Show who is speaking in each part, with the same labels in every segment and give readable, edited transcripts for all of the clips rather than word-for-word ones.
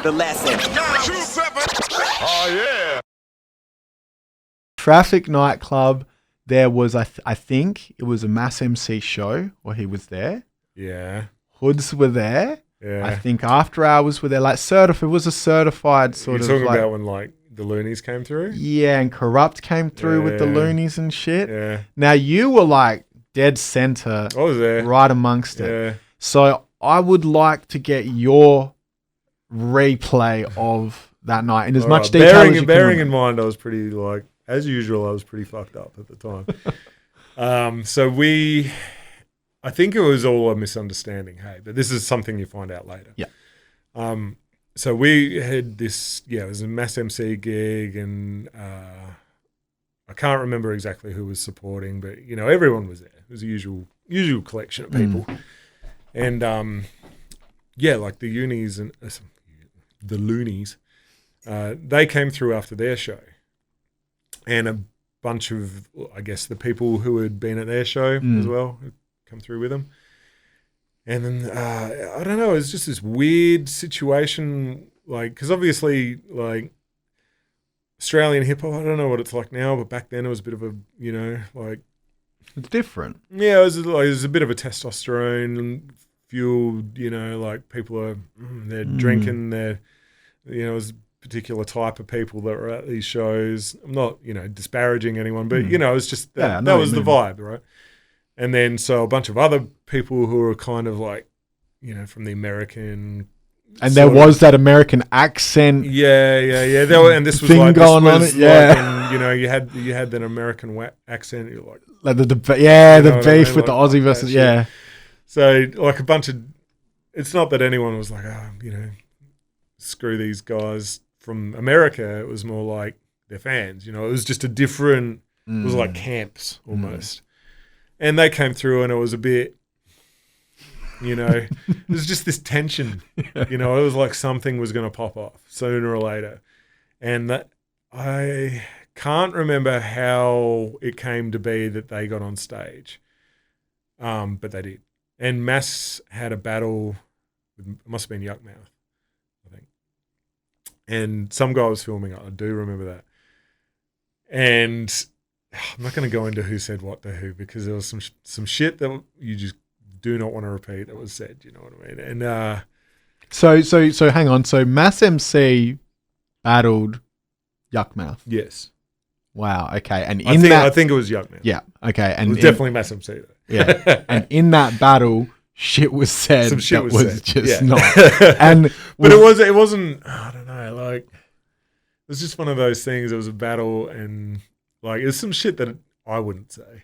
Speaker 1: The lesson.
Speaker 2: Oh yeah.
Speaker 3: Traffic Nightclub. There was, I think, it was a Mass MC show where he was there.
Speaker 4: Yeah.
Speaker 3: Hoods were there.
Speaker 4: Yeah.
Speaker 3: I think After Hours were there. Like it was a certified sort of.
Speaker 4: You're talking
Speaker 3: like,
Speaker 4: about when like the Loonies came through?
Speaker 3: Yeah, and Corrupt came through with the Loonies and shit.
Speaker 4: Yeah.
Speaker 3: Now you were like dead center.
Speaker 4: I was there.
Speaker 3: Right amongst it.
Speaker 4: Yeah.
Speaker 3: So I would like to get your replay of that night in as much detail as you can.
Speaker 4: Bearing in mind, I was pretty like, as usual, I was pretty fucked up at the time. So I think it was all a misunderstanding, hey, but this is something you find out later.
Speaker 3: Yeah.
Speaker 4: So we had this, it was a Mass MC gig, and I can't remember exactly who was supporting, but everyone was there. It was a usual collection of people, and like the unis and the Loonies, they came through after their show, and a bunch of, I guess, the people who had been at their show as well had come through with them. And then, I don't know, it was just this weird situation, like, because obviously, like, Australian hip-hop, I don't know what it's like now, but back then it was a bit of a, like...
Speaker 3: It's different.
Speaker 4: Yeah, it was a bit of a testosterone fueled, like, people are, they're drinking, they're, it was a particular type of people that were at these shows. I'm not, disparaging anyone, but, it was just, that was the vibe, right? And then, so a bunch of other people who were kind of like, from the American...
Speaker 3: And there was that American accent.
Speaker 4: Yeah. And this was
Speaker 3: thing
Speaker 4: like,
Speaker 3: going on. Yeah.
Speaker 4: Like, you had that American accent. You're like
Speaker 3: the beef with the Aussie versus, yeah.
Speaker 4: So, like, a bunch of... It's not that anyone was like, screw these guys from America. It was more like they're fans, It was just a different... It was like camps, almost. And they came through, and it was a bit, it was just this tension, it was like something was going to pop off sooner or later. And I can't remember how it came to be that they got on stage, but they did. And Mass had a battle, it must have been Yuckmouth, I think. And some guy was filming it, I do remember that. And... I'm not going to go into who said what to who, because there was some shit that you just do not want to repeat that was said. You know what I mean? And
Speaker 3: so hang on. So Mass MC battled Yuckmouth.
Speaker 4: Yes.
Speaker 3: Wow. Okay. And
Speaker 4: I think it was Yuckmouth.
Speaker 3: Yeah. Okay. And
Speaker 4: it was definitely Mass MC. Though.
Speaker 3: Yeah. And in that battle, shit was said.
Speaker 4: Some shit was said.
Speaker 3: Just not. And
Speaker 4: but it wasn't. I don't know. Like, it was just one of those things. It was a battle, and. Like, it's some shit that I wouldn't say.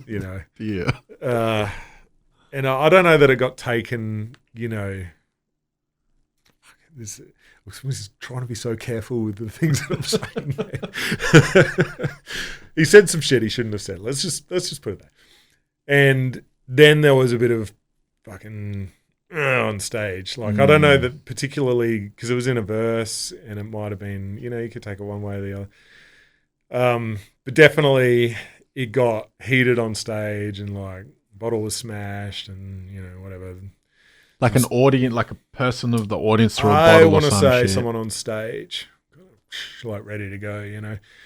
Speaker 3: Yeah.
Speaker 4: And I don't know that it got taken, this is trying to be so careful with the things that I'm saying. He said some shit he shouldn't have said. Let's just put it there. And then there was a bit of fucking on stage. Like, I don't know that particularly, because it was in a verse, and it might have been, you could take it one way or the other. But definitely it got heated on stage, and like bottle was smashed, and whatever.
Speaker 3: Like an audience, like a person of the audience threw a bottle.
Speaker 4: I want to say
Speaker 3: shit.
Speaker 4: someone on stage, like ready to go.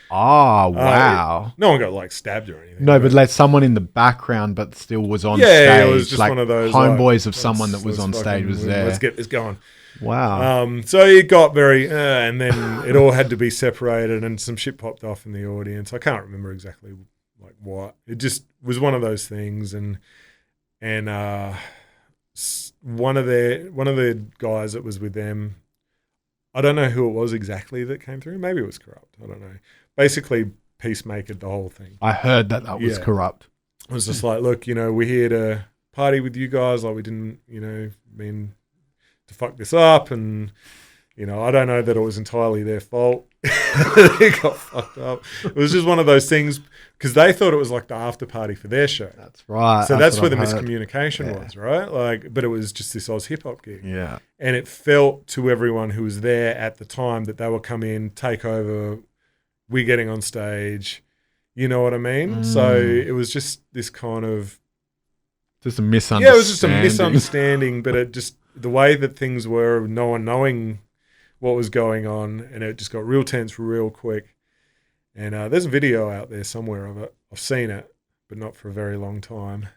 Speaker 3: Oh wow!
Speaker 4: No one got like stabbed or anything.
Speaker 3: No, but like someone in the background, but still was on stage.
Speaker 4: Yeah, it was just
Speaker 3: like
Speaker 4: one of those
Speaker 3: homeboys of someone that was on stage was there.
Speaker 4: Let's get this going.
Speaker 3: Wow.
Speaker 4: So it got very, and then it all had to be separated, and some shit popped off in the audience. I can't remember exactly like what. It just was one of those things, and one of the guys that was with them, I don't know who it was exactly that came through. Maybe it was Corrupt. I don't know. Basically, peacemakered the whole thing.
Speaker 3: I heard that was Corrupt.
Speaker 4: It was just like, look, we're here to party with you guys. Like, we didn't, mean to fuck this up, and I don't know that it was entirely their fault. They got fucked up. It was just one of those things, because they thought it was like the after party for their show.
Speaker 3: That's right.
Speaker 4: So that's where the miscommunication was, right? Like, but it was just this Oz hip hop gig.
Speaker 3: Yeah.
Speaker 4: And it felt to everyone who was there at the time that they would come in, take over, we're getting on stage. You know what I mean? So it was just this kind of
Speaker 3: just a misunderstanding.
Speaker 4: Yeah, it was just a misunderstanding, but it just the way that things were, no one knowing what was going on, and it just got real tense real quick. And there's a video out there somewhere of it. I've seen it, but not for a very long time.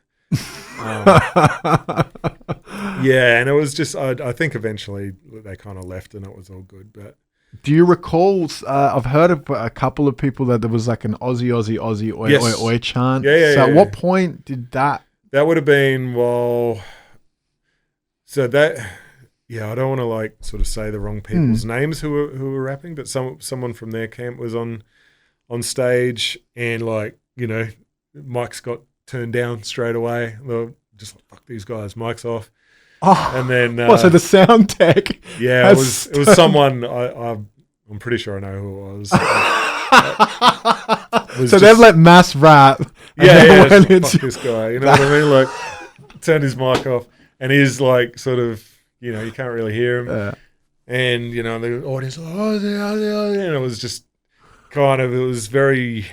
Speaker 4: Yeah, and it was just, I think eventually they kind of left and it was all good. But
Speaker 3: do you recall, I've heard of a couple of people that there was like an Aussie, oi,
Speaker 4: Yes.
Speaker 3: oi, oi chant.
Speaker 4: Yeah,
Speaker 3: so
Speaker 4: yeah,
Speaker 3: at what point did that?
Speaker 4: That would have been, so that, I don't want to like sort of say the wrong people's names who were rapping, but someone from their camp was on stage, and like, mics got turned down straight away. They were just like, fuck these guys, mics off.
Speaker 3: Oh,
Speaker 4: and then
Speaker 3: so the sound tech?
Speaker 4: Yeah, it was someone I'm pretty sure I know who it was.
Speaker 3: So they've let mass rap.
Speaker 4: Yeah, fuck this guy. You know what I mean? Like, turned his mic off, and he's like, sort of, you can't really hear him. And the audience, and it was just kind of, it was very,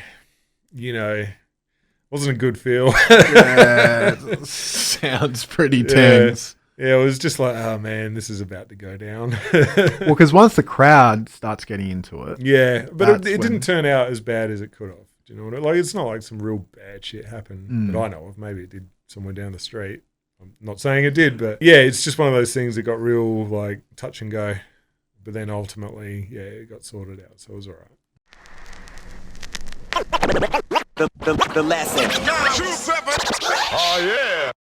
Speaker 4: wasn't a good feel.
Speaker 3: Yeah, sounds pretty tense.
Speaker 4: Yeah, it was just like, oh man, this is about to go down.
Speaker 3: Well, because once the crowd starts getting into it.
Speaker 4: Yeah, but it didn't turn out as bad as it could have. Do you know what I mean? Like, it's not like some real bad shit happened that I know of. Maybe it did somewhere down the street. I'm not saying it did, but yeah, it's just one of those things that got real like touch and go. But then ultimately, it got sorted out, so it was all right.
Speaker 2: The lesson. 927. Oh yeah.